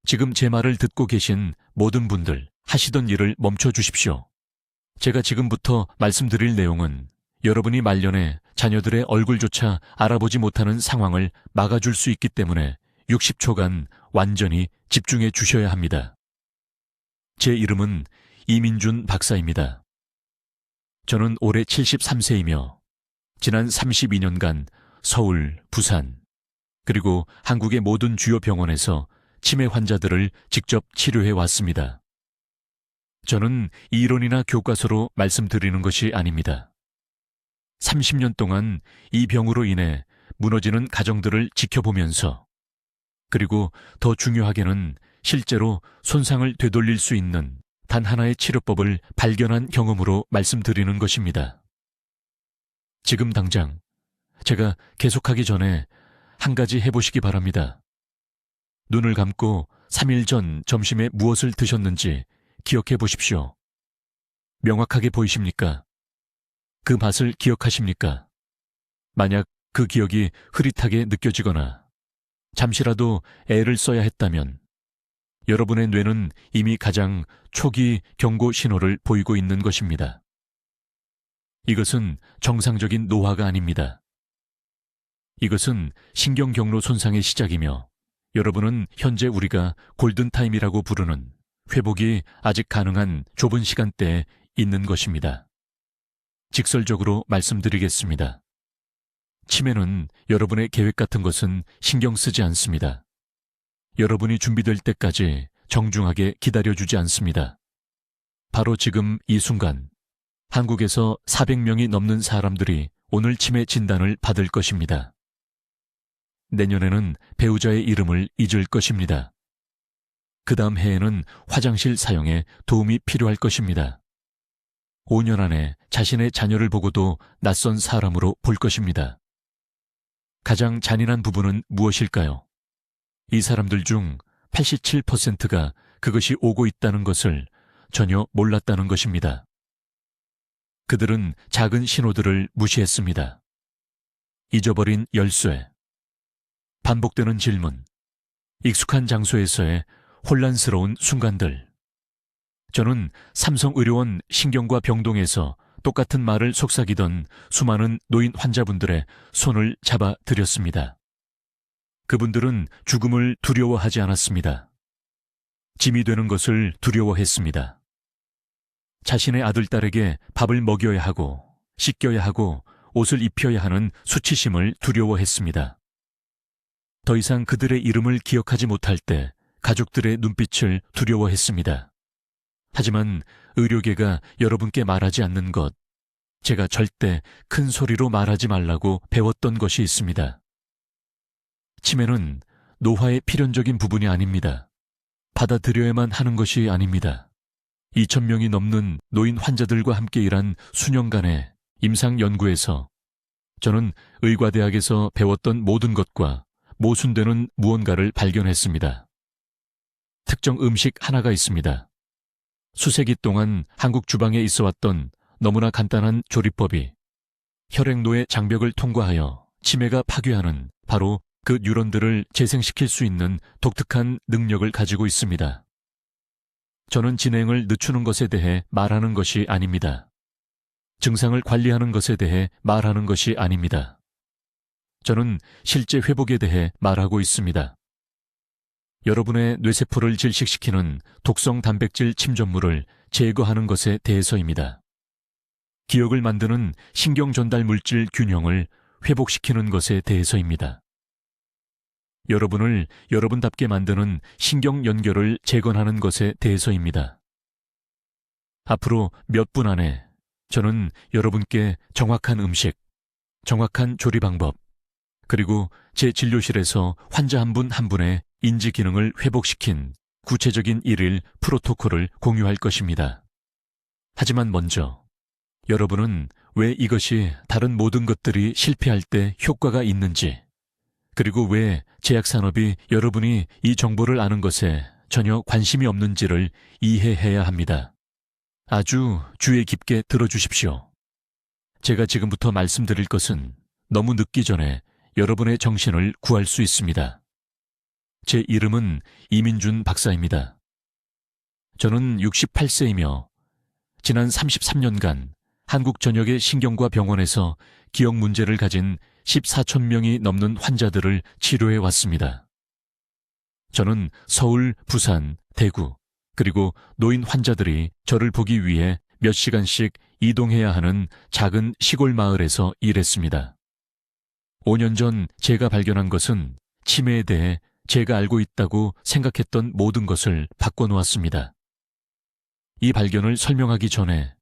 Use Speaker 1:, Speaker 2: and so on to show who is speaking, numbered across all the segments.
Speaker 1: 지금 제 말을 듣고 계신 모든 분들 하시던 일을 멈춰 주십시오. 제가 지금부터 말씀드릴 내용은 여러분이 말년에 자녀들의 얼굴조차 알아보지 못하는 상황을 막아줄 수 있기 때문에 60초간 완전히 집중해 주셔야 합니다. 제 이름은 이민준 박사입니다. 저는 올해 73세이며 지난 32년간 서울, 부산, 그리고 한국의 모든 주요 병원에서 치매 환자들을 직접 치료해 왔습니다. 저는 이론이나 교과서로 말씀드리는 것이 아닙니다. 30년 동안 이 병으로 인해 무너지는 가정들을 지켜보면서, 그리고 더 중요하게는 실제로 손상을 되돌릴 수 있는 단 하나의 치료법을 발견한 경험으로 말씀드리는 것입니다. 지금 당장 제가 계속하기 전에 한 가지 해보시기 바랍니다. 눈을 감고 3일 전 점심에 무엇을 드셨는지 기억해 보십시오. 명확하게 보이십니까? 그 맛을 기억하십니까? 만약 그 기억이 흐릿하게 느껴지거나 잠시라도 애를 써야 했다면 여러분의 뇌는 이미 가장 초기 경고 신호를 보이고 있는 것입니다. 이것은 정상적인 노화가 아닙니다. 이것은 신경 경로 손상의 시작이며 여러분은 현재 우리가 골든타임이라고 부르는 회복이 아직 가능한 좁은 시간대에 있는 것입니다. 직설적으로 말씀드리겠습니다. 치매는 여러분의 계획 같은 것은 신경 쓰지 않습니다. 여러분이 준비될 때까지 정중하게 기다려주지 않습니다. 바로 지금 이 순간 한국에서 400명이 넘는 사람들이 오늘 치매 진단을 받을 것입니다. 내년에는 배우자의 이름을 잊을 것입니다. 그 다음 해에는 화장실 사용에 도움이 필요할 것입니다. 5년 안에 자신의 자녀를 보고도 낯선 사람으로 볼 것입니다. 가장 잔인한 부분은 무엇일까요? 이 사람들 중 87%가 그것이 오고 있다는 것을 전혀 몰랐다는 것입니다. 그들은 작은 신호들을 무시했습니다. 잊어버린 열쇠, 반복되는 질문, 익숙한 장소에서의 혼란스러운 순간들. 저는 삼성의료원 신경과 병동에서 똑같은 말을 속삭이던 수많은 노인 환자분들의 손을 잡아 드렸습니다. 그분들은 죽음을 두려워하지 않았습니다. 짐이 되는 것을 두려워했습니다. 자신의 아들, 딸에게 밥을 먹여야 하고, 씻겨야 하고, 옷을 입혀야 하는 수치심을 두려워했습니다. 더 이상 그들의 이름을 기억하지 못할 때 가족들의 눈빛을 두려워했습니다. 하지만 의료계가 여러분께 말하지 않는 것, 제가 절대 큰 소리로 말하지 말라고 배웠던 것이 있습니다. 치매는 노화의 필연적인 부분이 아닙니다. 받아들여야만 하는 것이 아닙니다. 2,000명이 넘는 노인 환자들과 함께 일한 수년간의 임상 연구에서 저는 의과대학에서 배웠던 모든 것과 모순되는 무언가를 발견했습니다. 특정 음식 하나가 있습니다. 수세기 동안 한국 주방에 있어왔던 너무나 간단한 조리법이 혈액노의 장벽을 통과하여 치매가 파괴하는 바로 그 뉴런들을 재생시킬 수 있는 독특한 능력을 가지고 있습니다. 저는 진행을 늦추는 것에 대해 말하는 것이 아닙니다. 증상을 관리하는 것에 대해 말하는 것이 아닙니다. 저는 실제 회복에 대해 말하고 있습니다. 여러분의 뇌세포를 질식시키는 독성 단백질 침전물을 제거하는 것에 대해서입니다. 기억을 만드는 신경 전달 물질 균형을 회복시키는 것에 대해서입니다. 여러분을 여러분답게 만드는 신경 연결을 재건하는 것에 대해서입니다. 앞으로 몇 분 안에 저는 여러분께 정확한 음식, 정확한 조리 방법, 그리고 제 진료실에서 환자 한 분 한 분의 인지 기능을 회복시킨 구체적인 일일 프로토콜을 공유할 것입니다. 하지만 먼저 여러분은 왜 이것이 다른 모든 것들이 실패할 때 효과가 있는지, 그리고 왜 제약산업이 여러분이 이 정보를 아는 것에 전혀 관심이 없는지를 이해해야 합니다. 아주 주의 깊게 들어주십시오. 제가 지금부터 말씀드릴 것은 너무 늦기 전에 여러분의 정신을 구할 수 있습니다. 제 이름은 이민준 박사입니다. 저는 68세이며 지난 33년간 한국 전역의 신경과 병원에서 기억 문제를 가진 14천 명이 넘는 환자들을 치료해 왔습니다. 저는 서울, 부산, 대구, 그리고 노인 환자들이 저를 보기 위해 몇 시간씩 이동해야 하는 작은 시골 마을에서 일했습니다. 5년 전 제가 발견한 것은 치매에 대해 제가 알고 있다고 생각했던 모든 것을 바꿔놓았습니다. 이 발견을 설명하기 전에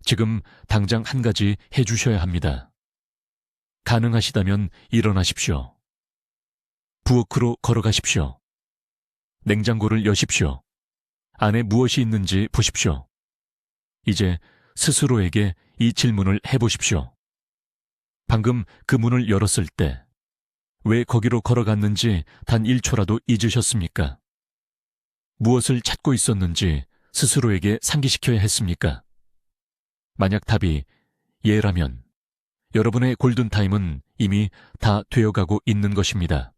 Speaker 1: 지금 당장 한 가지 해주셔야 합니다. 가능하시다면 일어나십시오. 부엌으로 걸어가십시오. 냉장고를 여십시오. 안에 무엇이 있는지 보십시오. 이제 스스로에게 이 질문을 해보십시오. 방금 그 문을 열었을 때 왜 거기로 걸어갔는지 단 1초라도 잊으셨습니까? 무엇을 찾고 있었는지 스스로에게 상기시켜야 했습니까? 만약 답이 예라면 여러분의 골든타임은 이미 다 되어가고 있는 것입니다.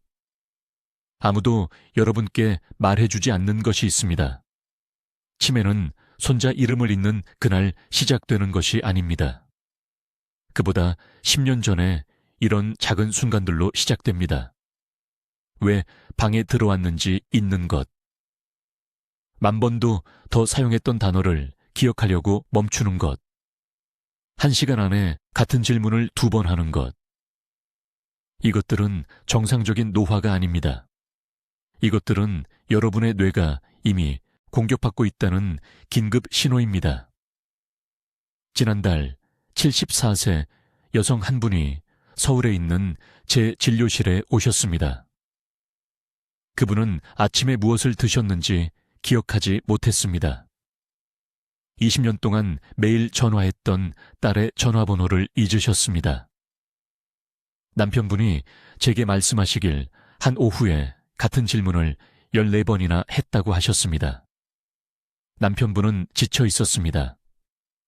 Speaker 1: 아무도 여러분께 말해주지 않는 것이 있습니다. 치매는 손자 이름을 잇는 그날 시작되는 것이 아닙니다. 그보다 10년 전에 이런 작은 순간들로 시작됩니다. 왜 방에 들어왔는지 잊는 것. 10,000번도 더 사용했던 단어를 기억하려고 멈추는 것. 1시간 안에 같은 질문을 2번 하는 것. 이것들은 정상적인 노화가 아닙니다. 이것들은 여러분의 뇌가 이미 공격받고 있다는 긴급 신호입니다. 지난달 74세 여성 한 분이 서울에 있는 제 진료실에 오셨습니다. 그분은 아침에 무엇을 드셨는지 기억하지 못했습니다. 20년 동안 매일 전화했던 딸의 전화번호를 잊으셨습니다. 남편분이 제게 말씀하시길 한 오후에 같은 질문을 14번이나 했다고 하셨습니다. 남편분은 지쳐 있었습니다.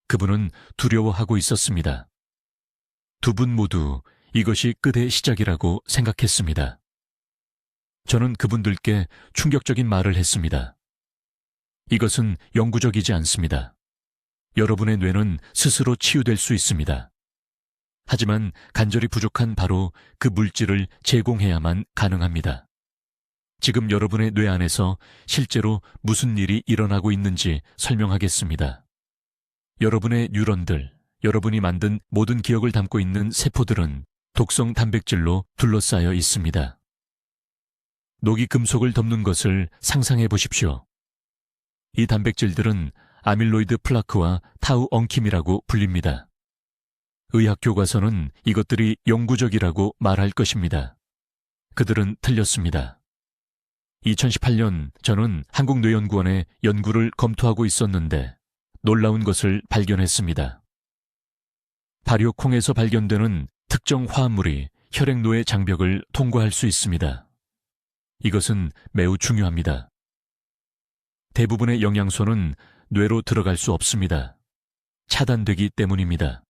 Speaker 1: 그분은 두려워하고 있었습니다. 두 분 모두 이것이 끝의 시작이라고 생각했습니다. 저는 그분들께 충격적인 말을 했습니다. 이것은 영구적이지 않습니다. 여러분의 뇌는 스스로 치유될 수 있습니다. 하지만 간절히 부족한 바로 그 물질을 제공해야만 가능합니다. 지금 여러분의 뇌 안에서 실제로 무슨 일이 일어나고 있는지 설명하겠습니다. 여러분의 뉴런들, 여러분이 만든 모든 기억을 담고 있는 세포들은 독성 단백질로 둘러싸여 있습니다. 녹이 금속을 덮는 것을 상상해 보십시오. 이 단백질들은 아밀로이드 플라크와 타우 엉킴이라고 불립니다. 의학 교과서는 이것들이 영구적이라고 말할 것입니다. 그들은 틀렸습니다. 2018년 저는 한국뇌연구원의 연구를 검토하고 있었는데 놀라운 것을 발견했습니다. 발효콩에서 발견되는 특정 화합물이 혈액노의 장벽을 통과할 수 있습니다. 이것은 매우 중요합니다. 대부분의 영양소는 뇌로 들어갈 수 없습니다. 차단되기 때문입니다.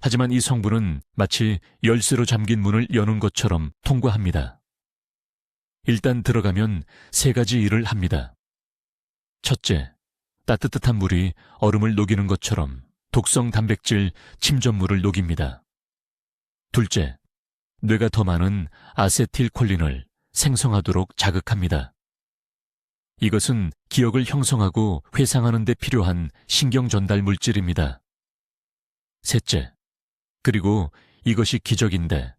Speaker 1: 하지만 이 성분은 마치 열쇠로 잠긴 문을 여는 것처럼 통과합니다. 일단 들어가면 3가지 일을 합니다. 첫째, 따뜻한 물이 얼음을 녹이는 것처럼 독성 단백질 침전물을 녹입니다. 둘째, 뇌가 더 많은 아세틸콜린을 생성하도록 자극합니다. 이것은 기억을 형성하고 회상하는 데 필요한 신경 전달 물질입니다. 셋째, 그리고 이것이 기적인데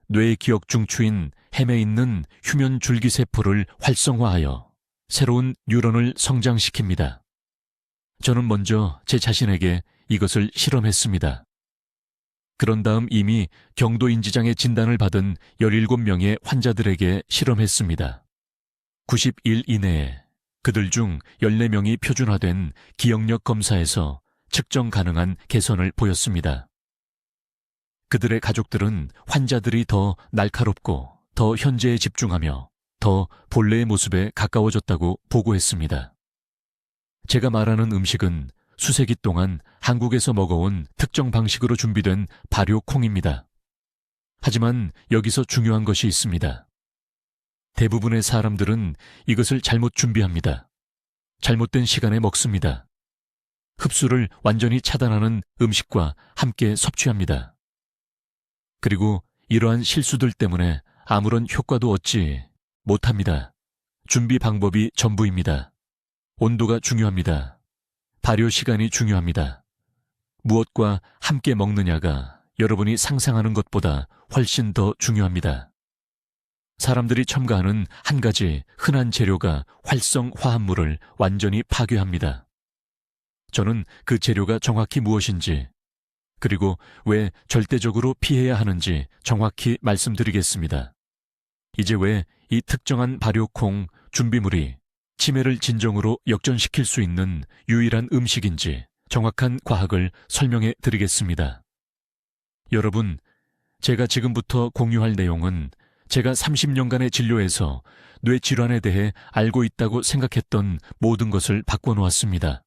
Speaker 1: 뇌의 기억 중추인 햄에 있는 휴면 줄기세포를 활성화하여 새로운 뉴런을 성장시킵니다. 저는 먼저 제 자신에게 이것을 실험했습니다. 그런 다음 이미 경도인지장애 진단을 받은 17명의 환자들에게 실험했습니다. 90일 이내에 그들 중 14명이 표준화된 기억력 검사에서 측정 가능한 개선을 보였습니다. 그들의 가족들은 환자들이 더 날카롭고 더 현재에 집중하며 더 본래의 모습에 가까워졌다고 보고했습니다. 제가 말하는 음식은 수세기 동안 한국에서 먹어온 특정 방식으로 준비된 발효콩입니다. 하지만 여기서 중요한 것이 있습니다. 대부분의 사람들은 이것을 잘못 준비합니다. 잘못된 시간에 먹습니다. 흡수를 완전히 차단하는 음식과 함께 섭취합니다. 그리고 이러한 실수들 때문에 아무런 효과도 얻지 못합니다. 준비 방법이 전부입니다. 온도가 중요합니다. 발효 시간이 중요합니다. 무엇과 함께 먹느냐가 여러분이 상상하는 것보다 훨씬 더 중요합니다. 사람들이 첨가하는 한 가지 흔한 재료가 활성 화합물을 완전히 파괴합니다. 저는 그 재료가 정확히 무엇인지, 그리고 왜 절대적으로 피해야 하는지 정확히 말씀드리겠습니다. 이제 왜 이 특정한 발효콩 준비물이 치매를 진정으로 역전시킬 수 있는 유일한 음식인지 정확한 과학을 설명해 드리겠습니다. 여러분, 제가 지금부터 공유할 내용은 제가 30년간의 진료에서 뇌질환에 대해 알고 있다고 생각했던 모든 것을 바꿔놓았습니다.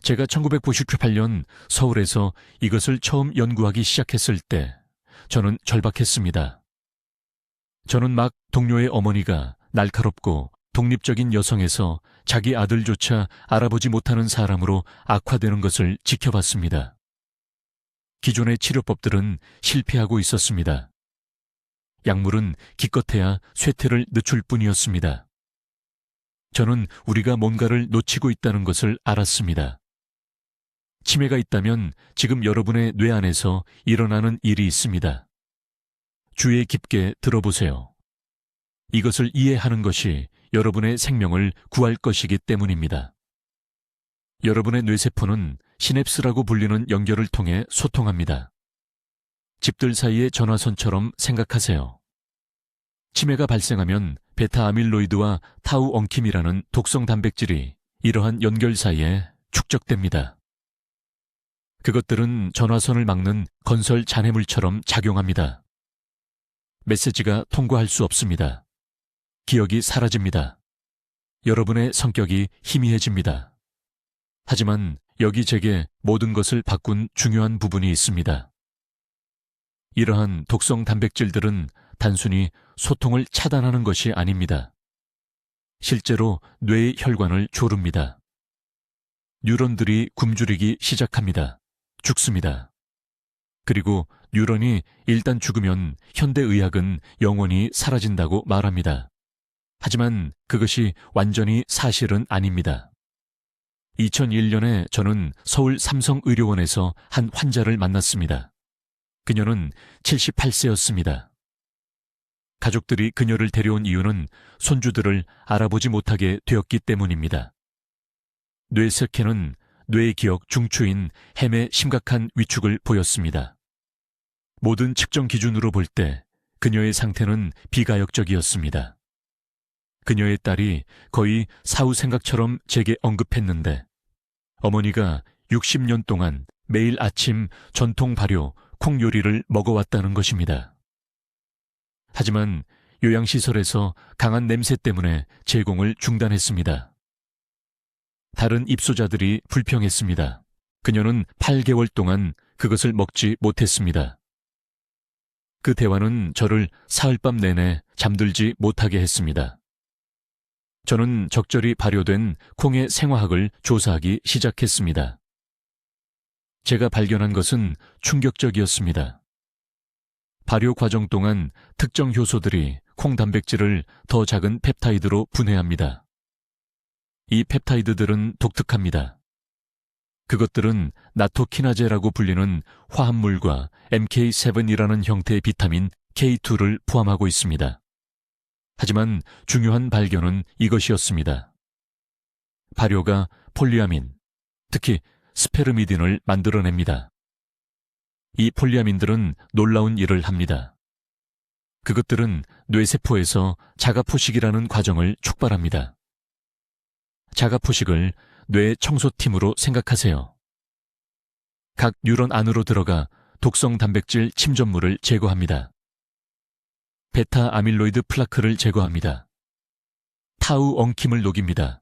Speaker 1: 제가 1998년 서울에서 이것을 처음 연구하기 시작했을 때 저는 절박했습니다. 저는 막 동료의 어머니가 날카롭고 독립적인 여성에서 자기 아들조차 알아보지 못하는 사람으로 악화되는 것을 지켜봤습니다. 기존의 치료법들은 실패하고 있었습니다. 약물은 기껏해야 쇠퇴를 늦출 뿐이었습니다. 저는 우리가 뭔가를 놓치고 있다는 것을 알았습니다. 치매가 있다면 지금 여러분의 뇌 안에서 일어나는 일이 있습니다. 주의 깊게 들어보세요. 이것을 이해하는 것이 여러분의 생명을 구할 것이기 때문입니다. 여러분의 뇌세포는 시냅스라고 불리는 연결을 통해 소통합니다. 집들 사이의 전화선처럼 생각하세요. 치매가 발생하면 베타 아밀로이드와 타우 엉킴이라는 독성 단백질이 이러한 연결 사이에 축적됩니다. 그것들은 전화선을 막는 건설 잔해물처럼 작용합니다. 메시지가 통과할 수 없습니다. 기억이 사라집니다. 여러분의 성격이 희미해집니다. 하지만 여기 제게 모든 것을 바꾼 중요한 부분이 있습니다. 이러한 독성 단백질들은 단순히 소통을 차단하는 것이 아닙니다. 실제로 뇌의 혈관을 조릅니다. 뉴런들이 굶주리기 시작합니다. 죽습니다. 그리고 뉴런이 일단 죽으면 현대의학은 영원히 사라진다고 말합니다. 하지만 그것이 완전히 사실은 아닙니다. 2001년에 저는 서울 삼성의료원에서 한 환자를 만났습니다. 그녀는 78세였습니다. 가족들이 그녀를 데려온 이유는 손주들을 알아보지 못하게 되었기 때문입니다. 뇌스캔은 뇌의 기억 중추인 햄의 심각한 위축을 보였습니다. 모든 측정 기준으로 볼 때 그녀의 상태는 비가역적이었습니다. 그녀의 딸이 거의 사후 생각처럼 제게 언급했는데 어머니가 60년 동안 매일 아침 전통 발효 콩 요리를 먹어왔다는 것입니다. 하지만 요양시설에서 강한 냄새 때문에 제공을 중단했습니다. 다른 입소자들이 불평했습니다. 그녀는 8개월 동안 그것을 먹지 못했습니다. 그 대화는 저를 사흘밤 내내 잠들지 못하게 했습니다. 저는 적절히 발효된 콩의 생화학을 조사하기 시작했습니다. 제가 발견한 것은 충격적이었습니다. 발효 과정 동안 특정 효소들이 콩 단백질을 더 작은 펩타이드로 분해합니다. 이 펩타이드들은 독특합니다. 그것들은 나토키나제라고 불리는 화합물과 MK7이라는 형태의 비타민 K2를 포함하고 있습니다. 하지만 중요한 발견은 이것이었습니다. 발효가 폴리아민, 특히 스페르미딘을 만들어냅니다. 이 폴리아민들은 놀라운 일을 합니다. 그것들은 뇌세포에서 자가포식이라는 과정을 촉발합니다. 자가포식을 뇌 청소팀으로 생각하세요. 각 뉴런 안으로 들어가 독성 단백질 침전물을 제거합니다. 베타 아밀로이드 플라크를 제거합니다. 타우 엉킴을 녹입니다.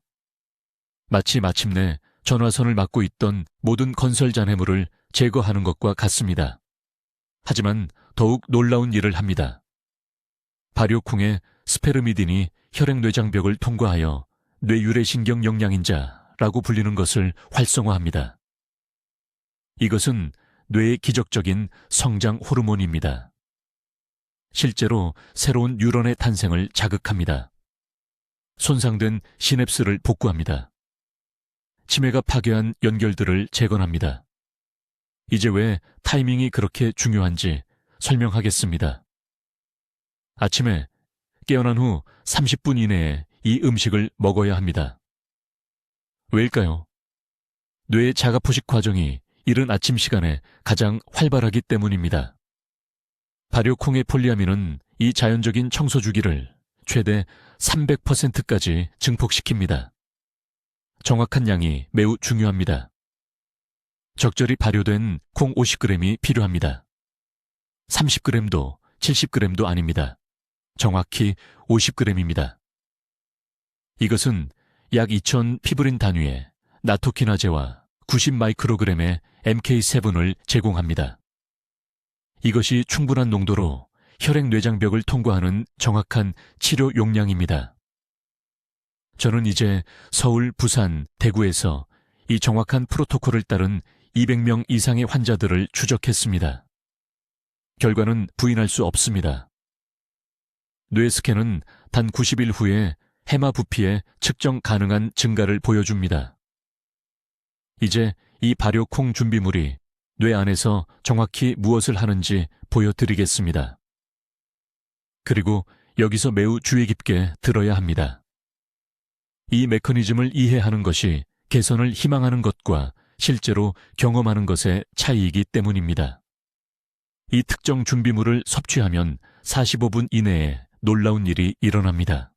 Speaker 1: 마치 마침내 전화선을 막고 있던 모든 건설 잔해물을 제거하는 것과 같습니다. 하지만 더욱 놀라운 일을 합니다. 발효콩에 스페르미딘이 혈액뇌장벽을 통과하여 뇌유래신경 영양인자라고 불리는 것을 활성화합니다. 이것은 뇌의 기적적인 성장 호르몬입니다. 실제로 새로운 뉴런의 탄생을 자극합니다. 손상된 시냅스를 복구합니다. 치매가 파괴한 연결들을 재건합니다. 이제 왜 타이밍이 그렇게 중요한지 설명하겠습니다. 아침에 깨어난 후 30분 이내에 이 음식을 먹어야 합니다. 왜일까요? 뇌의 자가포식 과정이 이른 아침 시간에 가장 활발하기 때문입니다. 발효콩의 폴리아민은 이 자연적인 청소 주기를 최대 300%까지 증폭시킵니다. 정확한 양이 매우 중요합니다. 적절히 발효된 콩 50g이 필요합니다. 30g도 70g도 아닙니다. 정확히 50g입니다. 이것은 약 2000 피브린 단위의 나토키나제와 90 마이크로그램의 MK7을 제공합니다. 이것이 충분한 농도로 혈액뇌장벽을 통과하는 정확한 치료 용량입니다. 저는 이제 서울, 부산, 대구에서 이 정확한 프로토콜을 따른 200명 이상의 환자들을 추적했습니다. 결과는 부인할 수 없습니다. 뇌 스캔은 단 90일 후에 해마 부피의 측정 가능한 증가를 보여줍니다. 이제 이 발효콩 준비물이 뇌 안에서 정확히 무엇을 하는지 보여드리겠습니다. 그리고 여기서 매우 주의 깊게 들어야 합니다. 이 메커니즘을 이해하는 것이 개선을 희망하는 것과 실제로 경험하는 것의 차이이기 때문입니다. 이 특정 준비물을 섭취하면 45분 이내에 놀라운 일이 일어납니다.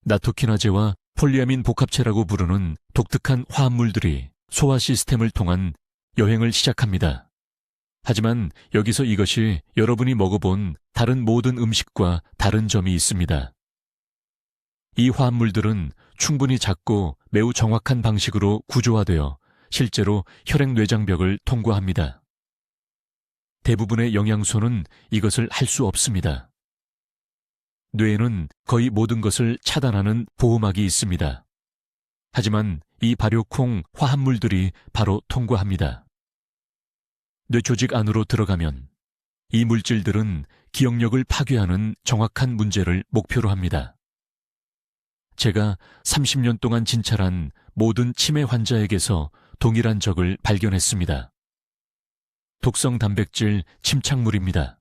Speaker 1: 나토키나제와 폴리아민 복합체라고 부르는 독특한 화합물들이 소화 시스템을 통한 여행을 시작합니다. 하지만 여기서 이것이 여러분이 먹어본 다른 모든 음식과 다른 점이 있습니다. 이 화합물들은 충분히 작고 매우 정확한 방식으로 구조화되어 실제로 혈액뇌장벽을 통과합니다. 대부분의 영양소는 이것을 할 수 없습니다. 뇌에는 거의 모든 것을 차단하는 보호막이 있습니다. 하지만 이 발효콩 화합물들이 바로 통과합니다. 뇌 조직 안으로 들어가면 이 물질들은 기억력을 파괴하는 정확한 문제를 목표로 합니다. 제가 30년 동안 진찰한 모든 치매 환자에게서 동일한 적을 발견했습니다. 독성 단백질 침착물입니다.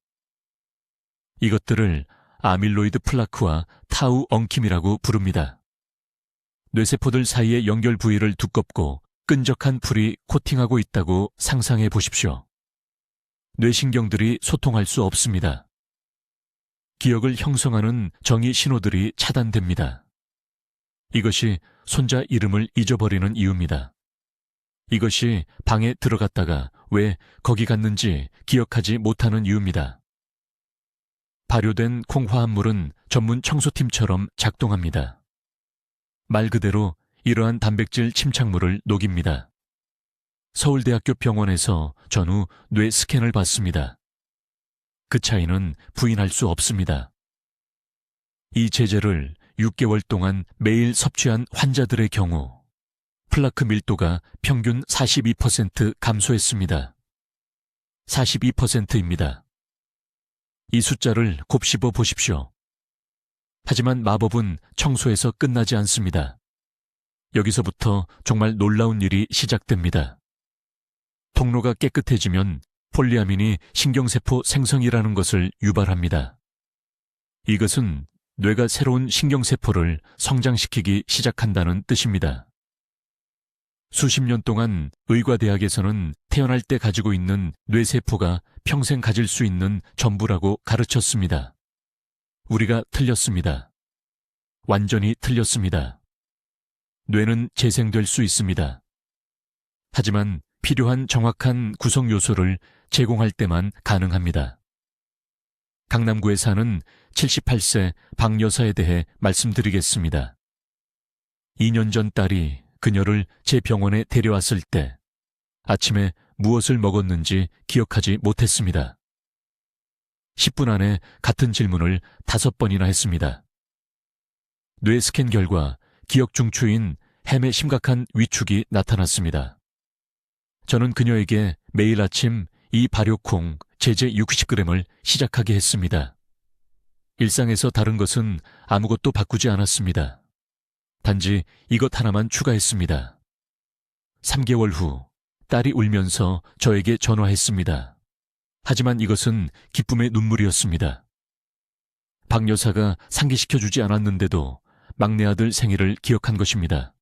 Speaker 1: 이것들을 아밀로이드 플라크와 타우 엉킴이라고 부릅니다. 뇌세포들 사이의 연결 부위를 두껍고 끈적한 풀이 코팅하고 있다고 상상해 보십시오. 뇌신경들이 소통할 수 없습니다. 기억을 형성하는 정의 신호들이 차단됩니다. 이것이 손자 이름을 잊어버리는 이유입니다. 이것이 방에 들어갔다가 왜 거기 갔는지 기억하지 못하는 이유입니다. 발효된 콩화합물은 전문 청소팀처럼 작동합니다. 말 그대로 이러한 단백질 침착물을 녹입니다. 서울대학교 병원에서 전후 뇌 스캔을 받습니다. 그 차이는 부인할 수 없습니다. 이 제제를 6개월 동안 매일 섭취한 환자들의 경우 플라크 밀도가 평균 42% 감소했습니다. 42%입니다. 이 숫자를 곱씹어 보십시오. 하지만 마법은 청소에서 끝나지 않습니다. 여기서부터 정말 놀라운 일이 시작됩니다. 통로가 깨끗해지면 폴리아민이 신경세포 생성이라는 것을 유발합니다. 이것은 뇌가 새로운 신경세포를 성장시키기 시작한다는 뜻입니다. 수십 년 동안 의과대학에서는 태어날 때 가지고 있는 뇌세포가 평생 가질 수 있는 전부라고 가르쳤습니다. 우리가 틀렸습니다. 완전히 틀렸습니다. 뇌는 재생될 수 있습니다. 하지만 필요한 정확한 구성 요소를 제공할 때만 가능합니다. 강남구에 사는 78세 박 여사에 대해 말씀드리겠습니다. 2년 전 딸이 그녀를 제 병원에 데려왔을 때 아침에 무엇을 먹었는지 기억하지 못했습니다. 10분 안에 같은 질문을 5번이나 했습니다. 뇌 스캔 결과 기억 중추인 햄의 심각한 위축이 나타났습니다. 저는 그녀에게 매일 아침 이 발효콩 제제 60g을 시작하게 했습니다. 일상에서 다른 것은 아무것도 바꾸지 않았습니다. 단지 이것 하나만 추가했습니다. 3개월 후 딸이 울면서 저에게 전화했습니다. 하지만 이것은 기쁨의 눈물이었습니다. 박 여사가 상기시켜주지 않았는데도 막내 아들 생일을 기억한 것입니다.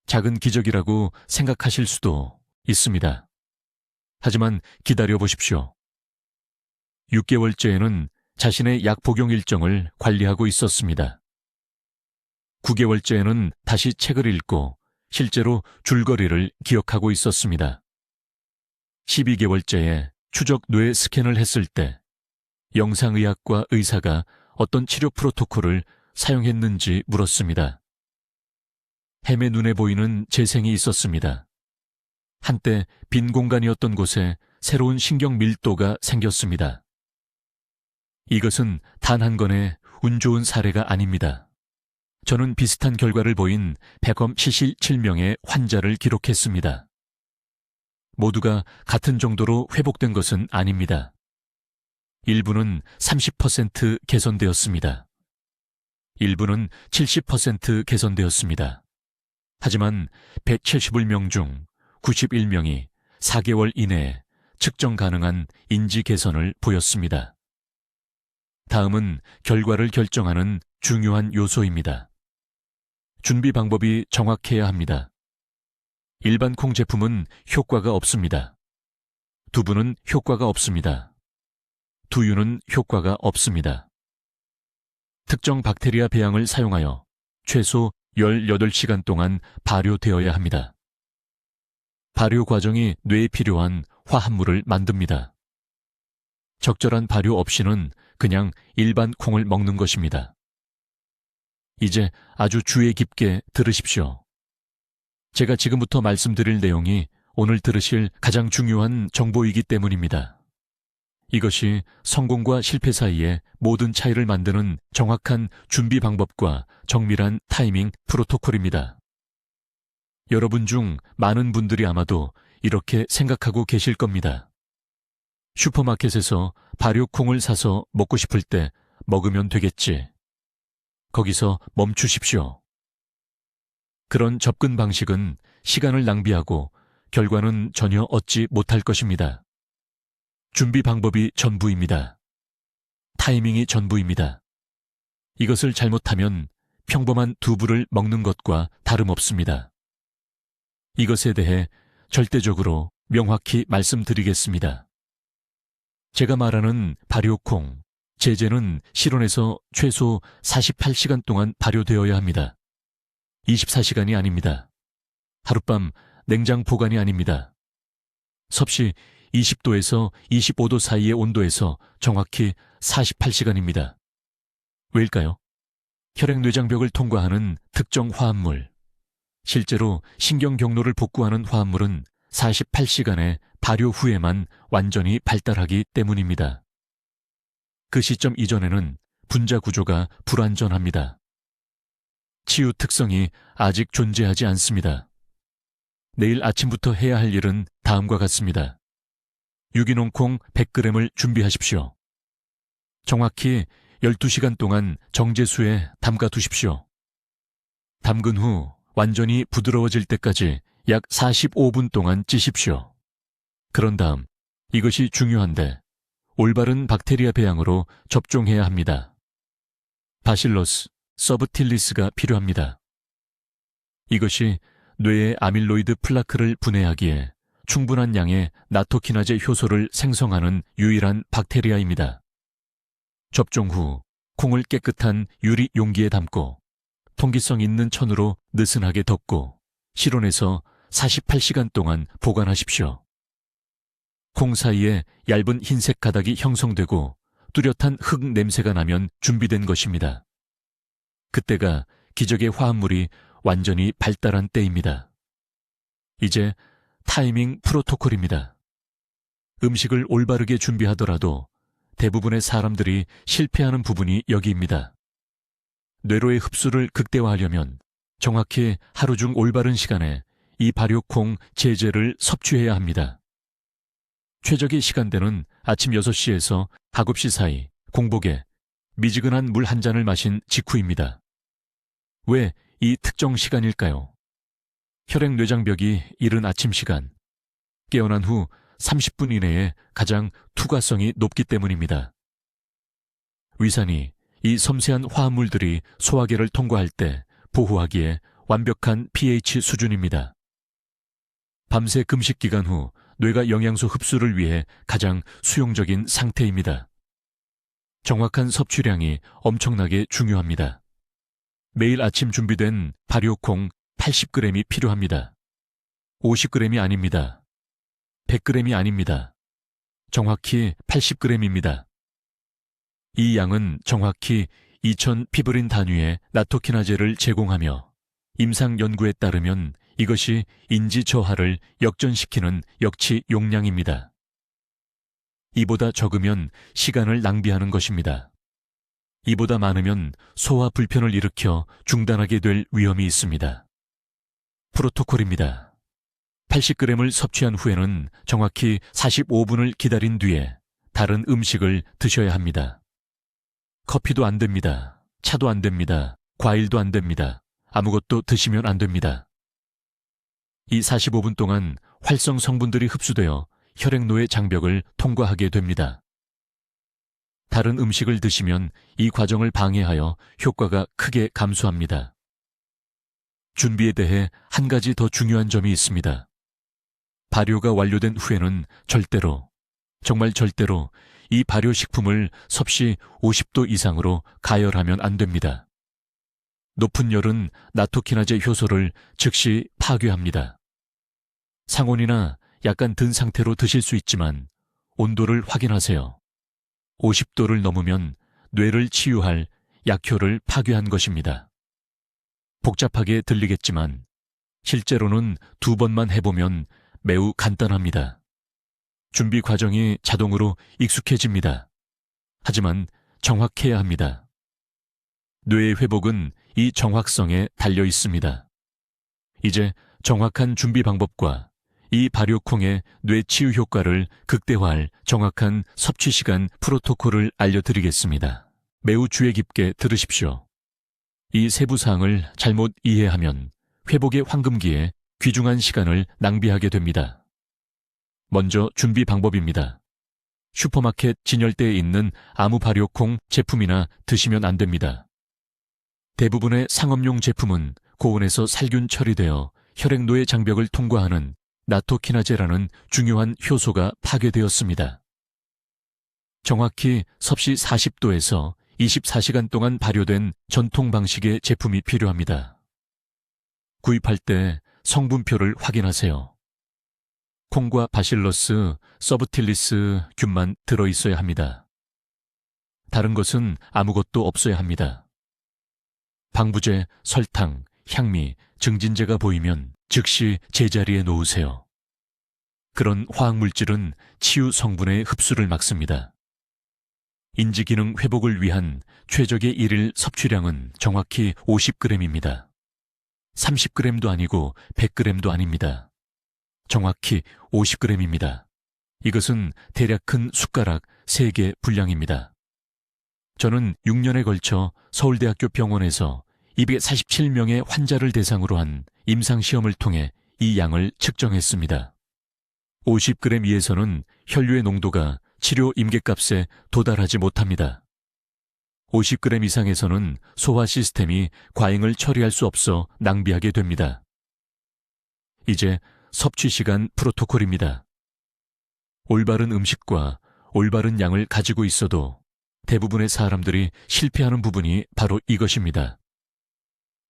Speaker 1: 작은 기적이라고 생각하실 수도 있습니다. 하지만 기다려 보십시오. 6개월째에는 자신의 약 복용 일정을 관리하고 있었습니다. 9개월째에는 다시 책을 읽고 실제로 줄거리를 기억하고 있었습니다. 12개월째에 추적 뇌 스캔을 했을 때 영상의학과 의사가 어떤 치료 프로토콜을 사용했는지 물었습니다. 햄의 눈에 보이는 재생이 있었습니다. 한때 빈 공간이었던 곳에 새로운 신경 밀도가 생겼습니다. 이것은 단 한 건의 운 좋은 사례가 아닙니다. 저는 비슷한 결과를 보인 177명의 환자를 기록했습니다. 모두가 같은 정도로 회복된 것은 아닙니다. 일부는 30% 개선되었습니다. 일부는 70% 개선되었습니다. 하지만 171명 중 91명이 4개월 이내에 측정 가능한 인지 개선을 보였습니다. 다음은 결과를 결정하는 중요한 요소입니다. 준비 방법이 정확해야 합니다. 일반 콩 제품은 효과가 없습니다. 두부는 효과가 없습니다. 두유는 효과가 없습니다. 특정 박테리아 배양을 사용하여 최소 18시간 동안 발효되어야 합니다. 발효 과정이 뇌에 필요한 화합물을 만듭니다. 적절한 발효 없이는 그냥 일반 콩을 먹는 것입니다. 이제 아주 주의 깊게 들으십시오. 제가 지금부터 말씀드릴 내용이 오늘 들으실 가장 중요한 정보이기 때문입니다. 이것이 성공과 실패 사이에 모든 차이를 만드는 정확한 준비 방법과 정밀한 타이밍 프로토콜입니다. 여러분 중 많은 분들이 아마도 이렇게 생각하고 계실 겁니다. 슈퍼마켓에서 발효콩을 사서 먹고 싶을 때 먹으면 되겠지. 거기서 멈추십시오. 그런 접근 방식은 시간을 낭비하고 결과는 전혀 얻지 못할 것입니다. 준비 방법이 전부입니다. 타이밍이 전부입니다. 이것을 잘못하면 평범한 두부를 먹는 것과 다름없습니다. 이것에 대해 절대적으로 명확히 말씀드리겠습니다. 제가 말하는 발효콩, 제제는 실온에서 최소 48시간 동안 발효되어야 합니다. 24시간이 아닙니다. 하룻밤 냉장 보관이 아닙니다. 섭씨 20도에서 25도 사이의 온도에서 정확히 48시간입니다. 왜일까요? 혈액뇌장벽을 통과하는 특정 화합물, 실제로 신경 경로를 복구하는 화합물은 48시간의 발효 후에만 완전히 발달하기 때문입니다. 그 시점 이전에는 분자 구조가 불완전합니다. 치유 특성이 아직 존재하지 않습니다. 내일 아침부터 해야 할 일은 다음과 같습니다. 유기농 콩 100g을 준비하십시오. 정확히 12시간 동안 정제수에 담가 두십시오. 담근 후 완전히 부드러워질 때까지 약 45분 동안 찌십시오. 그런 다음 이것이 중요한데 올바른 박테리아 배양으로 접종해야 합니다. 바실러스 서브틸리스가 필요합니다. 이것이 뇌의 아밀로이드 플라크를 분해하기에 충분한 양의 나토키나제 효소를 생성하는 유일한 박테리아입니다. 접종 후 콩을 깨끗한 유리 용기에 담고 통기성 있는 천으로 느슨하게 덮고 실온에서 48시간 동안 보관하십시오. 콩 사이에 얇은 흰색 가닥이 형성되고 뚜렷한 흙 냄새가 나면 준비된 것입니다. 그때가 기적의 화합물이 완전히 발달한 때입니다. 이제 타이밍 프로토콜입니다. 음식을 올바르게 준비하더라도 대부분의 사람들이 실패하는 부분이 여기입니다. 뇌로의 흡수를 극대화하려면 정확히 하루 중 올바른 시간에 이 발효콩 제제를 섭취해야 합니다. 최적의 시간대는 아침 6시에서 7시 사이 공복에 미지근한 물 한 잔을 마신 직후입니다. 왜 이 특정 시간일까요? 혈액뇌장벽이 이른 아침 시간, 깨어난 후 30분 이내에 가장 투과성이 높기 때문입니다. 위산이 이 섬세한 화합물들이 소화계를 통과할 때 보호하기에 완벽한 pH 수준입니다. 밤새 금식 기간 후 뇌가 영양소 흡수를 위해 가장 수용적인 상태입니다. 정확한 섭취량이 엄청나게 중요합니다. 매일 아침 준비된 발효콩 80g이 필요합니다. 50g이 아닙니다. 100g이 아닙니다. 정확히 80g입니다. 이 양은 정확히 2000 피브린 단위의 나토키나제를 제공하며 임상 연구에 따르면 이것이 인지 저하를 역전시키는 역치 용량입니다. 이보다 적으면 시간을 낭비하는 것입니다. 이보다 많으면 소화 불편을 일으켜 중단하게 될 위험이 있습니다. 프로토콜입니다. 80g을 섭취한 후에는 정확히 45분을 기다린 뒤에 다른 음식을 드셔야 합니다. 커피도 안 됩니다. 차도 안 됩니다. 과일도 안 됩니다. 아무것도 드시면 안 됩니다. 이 45분 동안 활성 성분들이 흡수되어 혈액노의 장벽을 통과하게 됩니다. 다른 음식을 드시면 이 과정을 방해하여 효과가 크게 감소합니다. 준비에 대해 한 가지 더 중요한 점이 있습니다. 발효가 완료된 후에는 절대로, 정말 절대로 이 발효식품을 섭씨 50도 이상으로 가열하면 안 됩니다. 높은 열은 나토키나제 효소를 즉시 파괴합니다. 상온이나 약간 든 상태로 드실 수 있지만 온도를 확인하세요. 50도를 넘으면 뇌를 치유할 약효를 파괴한 것입니다. 복잡하게 들리겠지만 실제로는 2번만 해보면 매우 간단합니다. 준비 과정이 자동으로 익숙해집니다. 하지만 정확해야 합니다. 뇌의 회복은 이 정확성에 달려 있습니다. 이제 정확한 준비 방법과 이 발효콩의 뇌 치유 효과를 극대화할 정확한 섭취 시간 프로토콜을 알려드리겠습니다. 매우 주의 깊게 들으십시오. 이 세부 사항을 잘못 이해하면 회복의 황금기에 귀중한 시간을 낭비하게 됩니다. 먼저 준비 방법입니다. 슈퍼마켓 진열대에 있는 아무 발효콩 제품이나 드시면 안 됩니다. 대부분의 상업용 제품은 고온에서 살균 처리되어 혈액노의 장벽을 통과하는 나토키나제라는 중요한 효소가 파괴되었습니다. 정확히 섭씨 40도에서 24시간 동안 발효된 전통 방식의 제품이 필요합니다. 구입할 때 성분표를 확인하세요. 콩과 바실러스, 서브틸리스 균만 들어있어야 합니다. 다른 것은 아무것도 없어야 합니다. 방부제, 설탕, 향미, 증진제가 보이면 즉시 제자리에 놓으세요. 그런 화학물질은 치유 성분의 흡수를 막습니다. 인지기능 회복을 위한 최적의 일일 섭취량은 정확히 50g입니다. 30g도 아니고 100g도 아닙니다. 정확히 50g입니다. 이것은 대략 큰 숟가락 3개 분량입니다. 저는 6년에 걸쳐 서울대학교 병원에서 247명의 환자를 대상으로 한 임상시험을 통해 이 양을 측정했습니다. 50g 이에서는 혈류의 농도가 치료 임계값에 도달하지 못합니다. 50g 이상에서는 소화 시스템이 과잉을 처리할 수 없어 낭비하게 됩니다. 이제 섭취 시간 프로토콜입니다. 올바른 음식과 올바른 양을 가지고 있어도 대부분의 사람들이 실패하는 부분이 바로 이것입니다.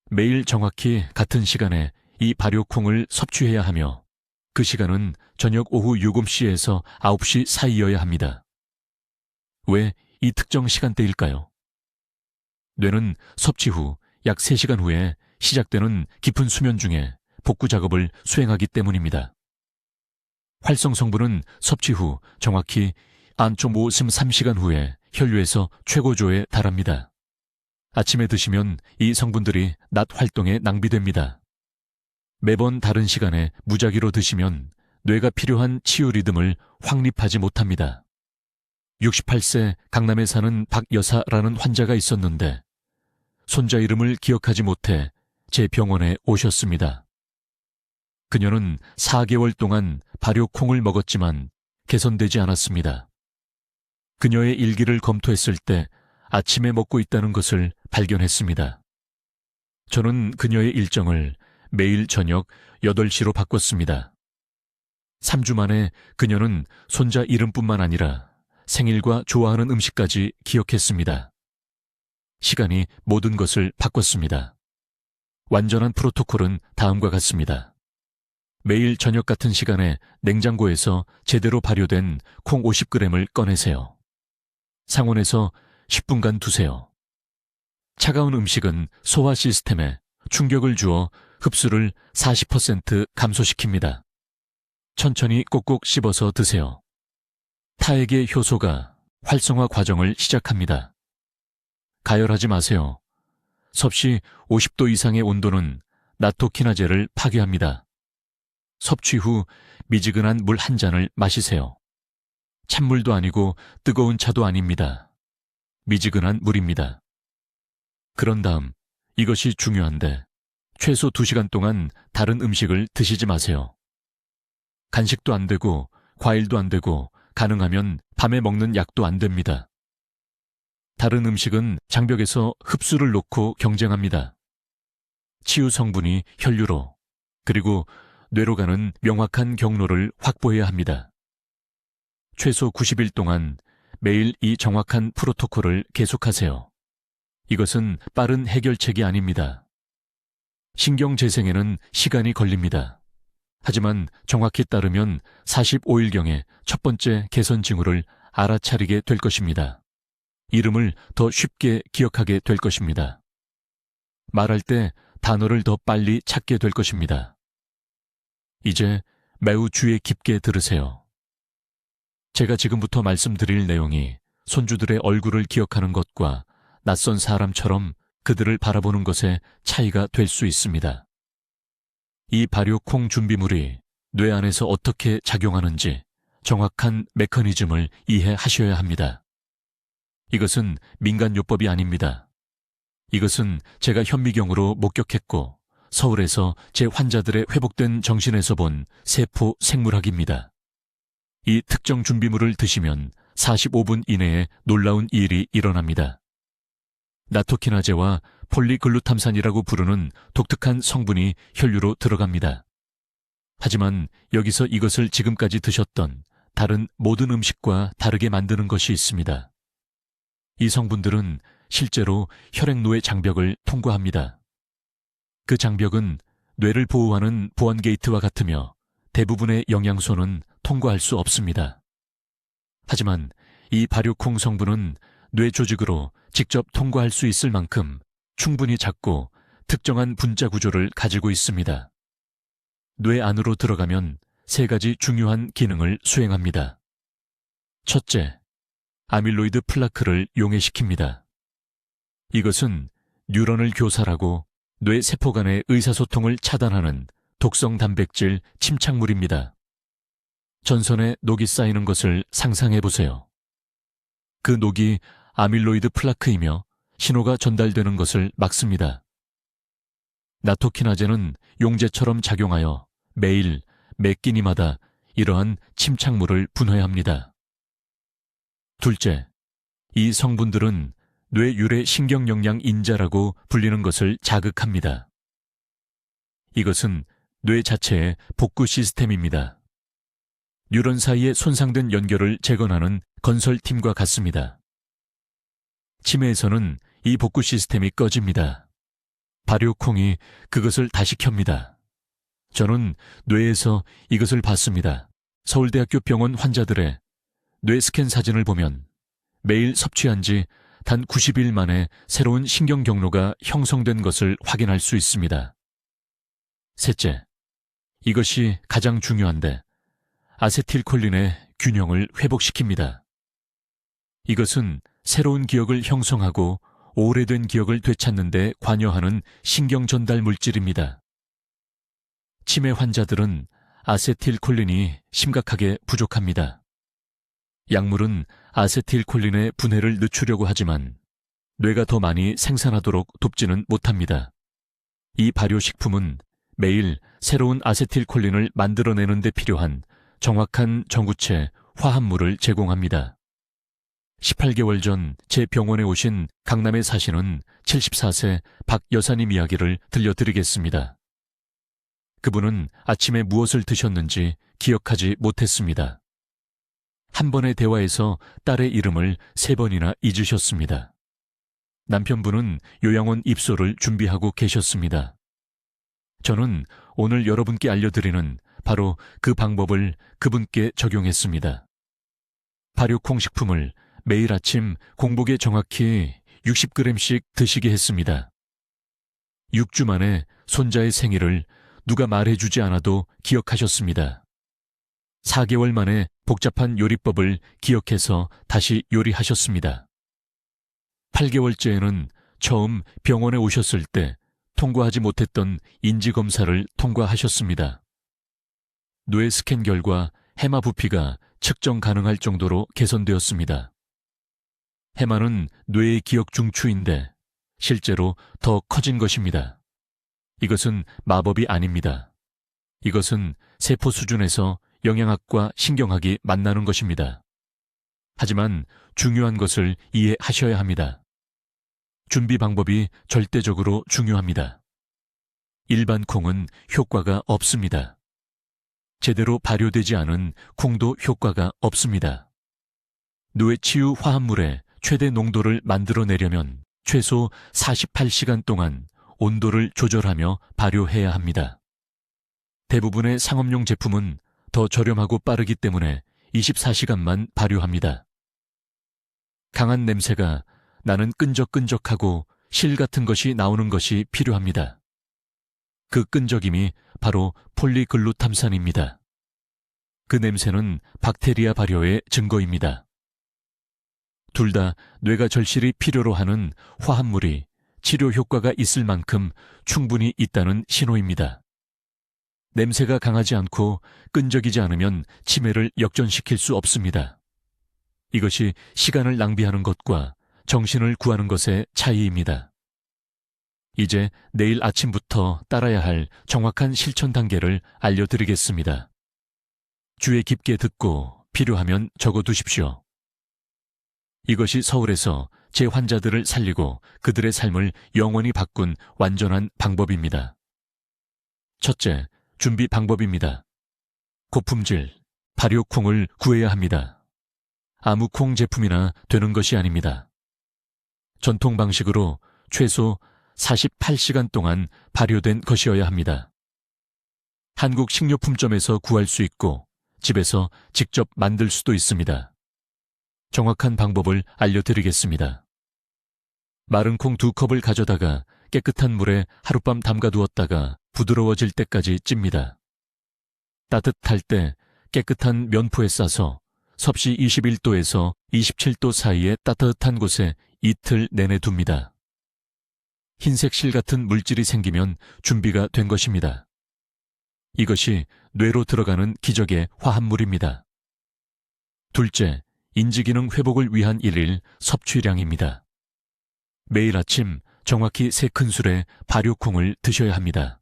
Speaker 1: 매일 정확히 같은 시간에 이 발효콩을 섭취해야 하며 그 시간은 저녁 오후 7시에서 9시 사이여야 합니다. 왜 이 특정 시간대일까요? 뇌는 섭취 후 약 3시간 후에 시작되는 깊은 수면 중에 복구 작업을 수행하기 때문입니다. 활성 성분은 섭취 후 정확히 안초모슴 3시간 후에 혈류에서 최고조에 달합니다. 아침에 드시면 이 성분들이 낮 활동에 낭비됩니다. 매번 다른 시간에 무작위로 드시면 뇌가 필요한 치유 리듬을 확립하지 못합니다. 68세 강남에 사는 박 여사라는 환자가 있었는데 손자 이름을 기억하지 못해 제 병원에 오셨습니다. 그녀는 4개월 동안 발효콩을 먹었지만 개선되지 않았습니다. 그녀의 일기를 검토했을 때 아침에 먹고 있다는 것을 발견했습니다. 저는 그녀의 일정을 매일 저녁 8시로 바꿨습니다. 3주 만에 그녀는 손자 이름뿐만 아니라 생일과 좋아하는 음식까지 기억했습니다. 시간이 모든 것을 바꿨습니다. 완전한 프로토콜은 다음과 같습니다. 매일 저녁 같은 시간에 냉장고에서 제대로 발효된 콩 50g을 꺼내세요. 상온에서 10분간 두세요. 차가운 음식은 소화 시스템에 충격을 주어 흡수를 40% 감소시킵니다. 천천히 꼭꼭 씹어서 드세요. 타액의 효소가 활성화 과정을 시작합니다. 가열하지 마세요. 섭씨 50도 이상의 온도는 나토키나제를 파괴합니다. 섭취 후 미지근한 물 한 잔을 마시세요. 찬물도 아니고 뜨거운 차도 아닙니다. 미지근한 물입니다. 그런 다음 이것이 중요한데 최소 2시간 동안 다른 음식을 드시지 마세요. 간식도 안 되고 과일도 안 되고 가능하면 밤에 먹는 약도 안 됩니다. 다른 음식은 장벽에서 흡수를 놓고 경쟁합니다. 치유 성분이 혈류로 그리고 뇌로 가는 명확한 경로를 확보해야 합니다. 최소 90일 동안 매일 이 정확한 프로토콜을 계속하세요. 이것은 빠른 해결책이 아닙니다. 신경재생에는 시간이 걸립니다. 하지만 정확히 따르면 45일경에 첫 번째 개선 징후를 알아차리게 될 것입니다. 이름을 더 쉽게 기억하게 될 것입니다. 말할 때 단어를 더 빨리 찾게 될 것입니다. 이제 매우 주의 깊게 들으세요. 제가 지금부터 말씀드릴 내용이 손주들의 얼굴을 기억하는 것과 낯선 사람처럼 그들을 바라보는 것에 차이가 될 수 있습니다. 이 발효콩 준비물이 뇌 안에서 어떻게 작용하는지 정확한 메커니즘을 이해하셔야 합니다. 이것은 민간요법이 아닙니다. 이것은 제가 현미경으로 목격했고 서울에서 제 환자들의 회복된 정신에서 본 세포 생물학입니다. 이 특정 준비물을 드시면 45분 이내에 놀라운 일이 일어납니다. 나토키나제와 폴리글루탐산이라고 부르는 독특한 성분이 혈류로 들어갑니다. 하지만 여기서 이것을 지금까지 드셨던 다른 모든 음식과 다르게 만드는 것이 있습니다. 이 성분들은 실제로 혈액노의 장벽을 통과합니다. 그 장벽은 뇌를 보호하는 보안 게이트와 같으며 대부분의 영양소는 통과할 수 없습니다. 하지만 이 발효콩 성분은 뇌 조직으로 직접 통과할 수 있을 만큼 충분히 작고 특정한 분자 구조를 가지고 있습니다. 뇌 안으로 들어가면 3가지 중요한 기능을 수행합니다. 첫째, 아밀로이드 플라크를 용해시킵니다. 이것은 뉴런을 교살하고 뇌 세포 간의 의사소통을 차단하는 독성 단백질 침착물입니다. 전선에 녹이 쌓이는 것을 상상해 보세요. 그 녹이 아밀로이드 플라크이며 신호가 전달되는 것을 막습니다. 나토키나제는 용제처럼 작용하여 매일 매 끼니마다 이러한 침착물을 분해합니다. 둘째, 이 성분들은 뇌 유래 신경영양 인자라고 불리는 것을 자극합니다. 이것은 뇌 자체의 복구 시스템입니다. 뉴런 사이의 손상된 연결을 재건하는 건설팀과 같습니다. 치매에서는 이 복구 시스템이 꺼집니다. 발효콩이 그것을 다시 켭니다. 저는 뇌에서 이것을 봤습니다. 서울대학교 병원 환자들의 뇌 스캔 사진을 보면 매일 섭취한 지 단 90일 만에 새로운 신경 경로가 형성된 것을 확인할 수 있습니다. 셋째, 이것이 가장 중요한데 아세틸콜린의 균형을 회복시킵니다. 이것은 새로운 기억을 형성하고 오래된 기억을 되찾는 데 관여하는 신경 전달 물질입니다. 치매 환자들은 아세틸콜린이 심각하게 부족합니다. 약물은 아세틸콜린의 분해를 늦추려고 하지만 뇌가 더 많이 생산하도록 돕지는 못합니다. 이 발효식품은 매일 새로운 아세틸콜린을 만들어내는 데 필요한 정확한 전구체 화합물을 제공합니다. 18개월 전 제 병원에 오신 강남에 사시는 74세 박 여사님 이야기를 들려드리겠습니다. 그분은 아침에 무엇을 드셨는지 기억하지 못했습니다. 한 번의 대화에서 딸의 이름을 3번이나 잊으셨습니다. 남편분은 요양원 입소를 준비하고 계셨습니다. 저는 오늘 여러분께 알려드리는 바로 그 방법을 그분께 적용했습니다. 발효콩 식품을 매일 아침 공복에 정확히 60g씩 드시게 했습니다. 6주 만에 손자의 생일을 누가 말해주지 않아도 기억하셨습니다. 4개월 만에 복잡한 요리법을 기억해서 다시 요리하셨습니다. 8개월째에는 처음 병원에 오셨을 때 통과하지 못했던 인지검사를 통과하셨습니다. 뇌 스캔 결과 해마 부피가 측정 가능할 정도로 개선되었습니다. 해마는 뇌의 기억 중추인데 실제로 더 커진 것입니다. 이것은 마법이 아닙니다. 이것은 세포 수준에서 영양학과 신경학이 만나는 것입니다. 하지만 중요한 것을 이해하셔야 합니다. 준비 방법이 절대적으로 중요합니다. 일반 콩은 효과가 없습니다. 제대로 발효되지 않은 콩도 효과가 없습니다. 뇌 치유 화합물의 최대 농도를 만들어내려면 최소 48시간 동안 온도를 조절하며 발효해야 합니다. 대부분의 상업용 제품은 더 저렴하고 빠르기 때문에 24시간만 발효합니다. 강한 냄새가 나는 끈적끈적하고 실 같은 것이 나오는 것이 필요합니다. 그 끈적임이 바로 폴리글루탐산입니다. 그 냄새는 박테리아 발효의 증거입니다. 둘 다 뇌가 절실히 필요로 하는 화합물이 치료 효과가 있을 만큼 충분히 있다는 신호입니다. 냄새가 강하지 않고 끈적이지 않으면 치매를 역전시킬 수 없습니다. 이것이 시간을 낭비하는 것과 정신을 구하는 것의 차이입니다. 이제 내일 아침부터 따라야 할 정확한 실천 단계를 알려드리겠습니다. 귀에 깊게 듣고 필요하면 적어두십시오. 이것이 서울에서 제 환자들을 살리고 그들의 삶을 영원히 바꾼 완전한 방법입니다. 첫째, 준비 방법입니다. 고품질, 발효콩을 구해야 합니다. 아무 콩 제품이나 되는 것이 아닙니다. 전통 방식으로 최소 48시간 동안 발효된 것이어야 합니다. 한국 식료품점에서 구할 수 있고 집에서 직접 만들 수도 있습니다. 정확한 방법을 알려드리겠습니다. 마른 콩 2컵을 가져다가 깨끗한 물에 하룻밤 담가두었다가 부드러워질 때까지 찝니다. 따뜻할 때 깨끗한 면포에 싸서 섭씨 21도에서 27도 사이의 따뜻한 곳에 이틀 내내 둡니다. 흰색 실 같은 물질이 생기면 준비가 된 것입니다. 이것이 뇌로 들어가는 기적의 화합물입니다. 둘째, 인지기능 회복을 위한 일일 섭취량입니다. 매일 아침 정확히 3큰술의 발효콩을 드셔야 합니다.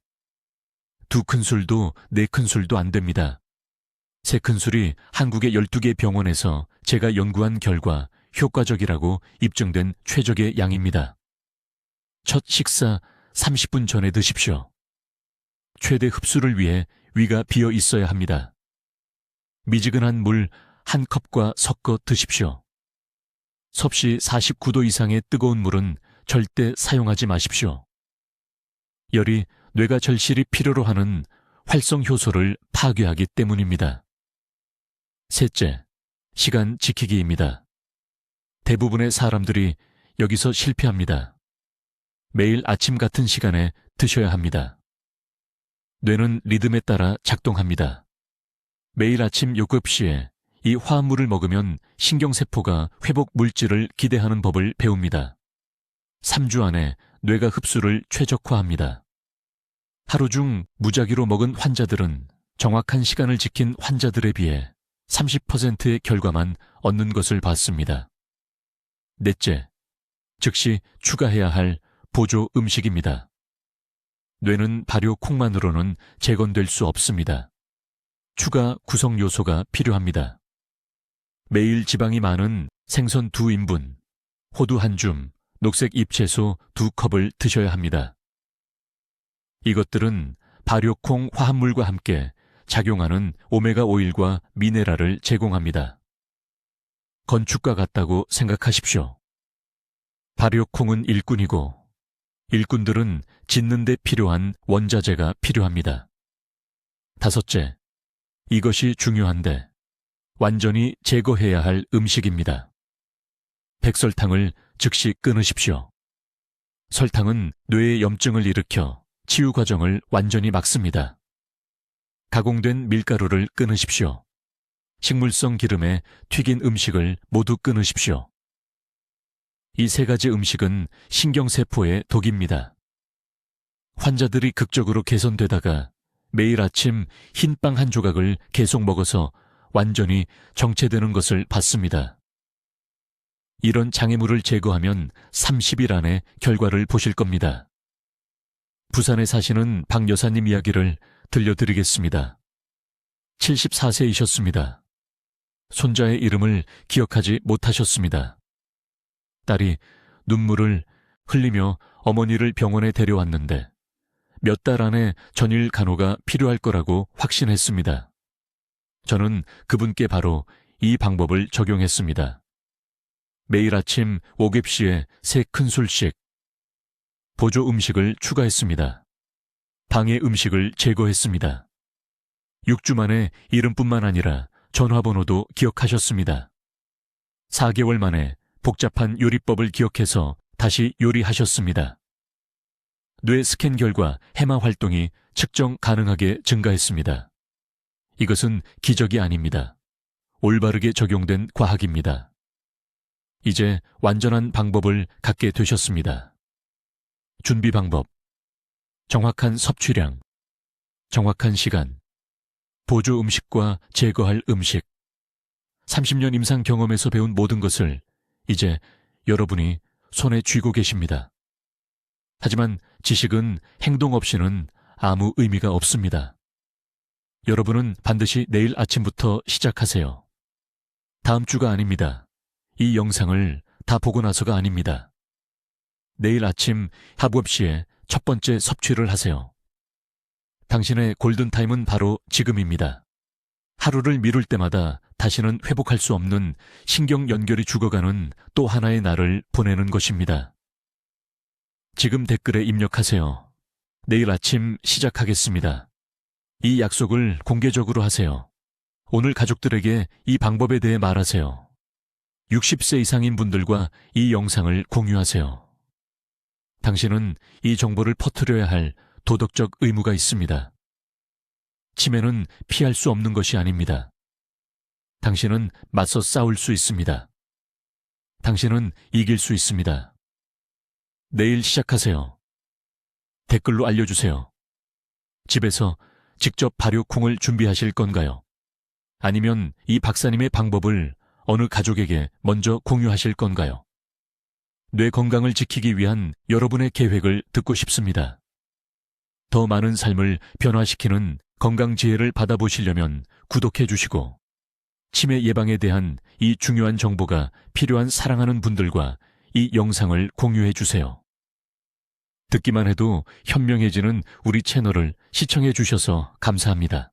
Speaker 1: 2큰술도 4큰술도 안 됩니다. 3큰술이 한국의 12개 병원에서 제가 연구한 결과 효과적이라고 입증된 최적의 양입니다. 첫 식사 30분 전에 드십시오. 최대 흡수를 위해 위가 비어 있어야 합니다. 미지근한 물 1컵과 섞어 드십시오. 섭씨 49도 이상의 뜨거운 물은 절대 사용하지 마십시오. 열이 뇌가 절실히 필요로 하는 활성 효소를 파괴하기 때문입니다. 셋째, 시간 지키기입니다. 대부분의 사람들이 여기서 실패합니다. 매일 아침 같은 시간에 드셔야 합니다. 뇌는 리듬에 따라 작동합니다. 매일 아침 7시에 이 화합물을 먹으면 신경세포가 회복 물질을 기대하는 법을 배웁니다. 3주 안에 뇌가 흡수를 최적화합니다. 하루 중 무작위로 먹은 환자들은 정확한 시간을 지킨 환자들에 비해 30%의 결과만 얻는 것을 봤습니다. 넷째, 즉시 추가해야 할 보조 음식입니다. 뇌는 발효 콩만으로는 재건될 수 없습니다. 추가 구성 요소가 필요합니다. 매일 지방이 많은 생선 2인분, 호두 1줌, 녹색 잎채소 2컵을 드셔야 합니다. 이것들은 발효콩 화합물과 함께 작용하는 오메가 오일과 미네랄을 제공합니다. 건축과 같다고 생각하십시오. 발효콩은 일꾼이고 일꾼들은 짓는 데 필요한 원자재가 필요합니다. 다섯째, 이것이 중요한데 완전히 제거해야 할 음식입니다. 백설탕을 즉시 끊으십시오. 설탕은 뇌의 염증을 일으켜 치유 과정을 완전히 막습니다. 가공된 밀가루를 끊으십시오. 식물성 기름에 튀긴 음식을 모두 끊으십시오. 이 3가지 음식은 신경세포의 독입니다. 환자들이 극적으로 개선되다가 매일 아침 흰빵 한 조각을 계속 먹어서 완전히 정체되는 것을 봤습니다. 이런 장애물을 제거하면 30일 안에 결과를 보실 겁니다. 부산에 사시는 박 여사님 이야기를 들려드리겠습니다. 74세이셨습니다. 손자의 이름을 기억하지 못하셨습니다. 딸이 눈물을 흘리며 어머니를 병원에 데려왔는데 몇 달 안에 전일 간호가 필요할 거라고 확신했습니다. 저는 그분께 바로 이 방법을 적용했습니다. 매일 아침 오겹시에 3큰술씩 보조 음식을 추가했습니다. 방해 음식을 제거했습니다. 6주 만에 이름뿐만 아니라 전화번호도 기억하셨습니다. 4개월 만에 복잡한 요리법을 기억해서 다시 요리하셨습니다. 뇌 스캔 결과 해마 활동이 측정 가능하게 증가했습니다. 이것은 기적이 아닙니다. 올바르게 적용된 과학입니다. 이제 완전한 방법을 갖게 되셨습니다. 준비 방법, 정확한 섭취량, 정확한 시간, 보조 음식과 제거할 음식, 30년 임상 경험에서 배운 모든 것을 이제 여러분이 손에 쥐고 계십니다. 하지만 지식은 행동 없이는 아무 의미가 없습니다. 여러분은 반드시 내일 아침부터 시작하세요. 다음 주가 아닙니다. 이 영상을 다 보고 나서가 아닙니다. 내일 아침 7시에 첫 번째 섭취를 하세요. 당신의 골든타임은 바로 지금입니다. 하루를 미룰 때마다 다시는 회복할 수 없는 신경 연결이 죽어가는 또 하나의 날을 보내는 것입니다. 지금 댓글에 입력하세요. 내일 아침 시작하겠습니다. 이 약속을 공개적으로 하세요. 오늘 가족들에게 이 방법에 대해 말하세요. 60세 이상인 분들과 이 영상을 공유하세요. 당신은 이 정보를 퍼뜨려야 할 도덕적 의무가 있습니다. 치매는 피할 수 없는 것이 아닙니다. 당신은 맞서 싸울 수 있습니다. 당신은 이길 수 있습니다. 내일 시작하세요. 댓글로 알려주세요. 집에서 직접 발효콩을 준비하실 건가요? 아니면 이 박사님의 방법을 어느 가족에게 먼저 공유하실 건가요? 뇌 건강을 지키기 위한 여러분의 계획을 듣고 싶습니다. 더 많은 삶을 변화시키는 건강 지혜를 받아보시려면 구독해 주시고 치매 예방에 대한 이 중요한 정보가 필요한 사랑하는 분들과 이 영상을 공유해 주세요. 듣기만 해도 현명해지는 우리 채널을 시청해 주셔서 감사합니다.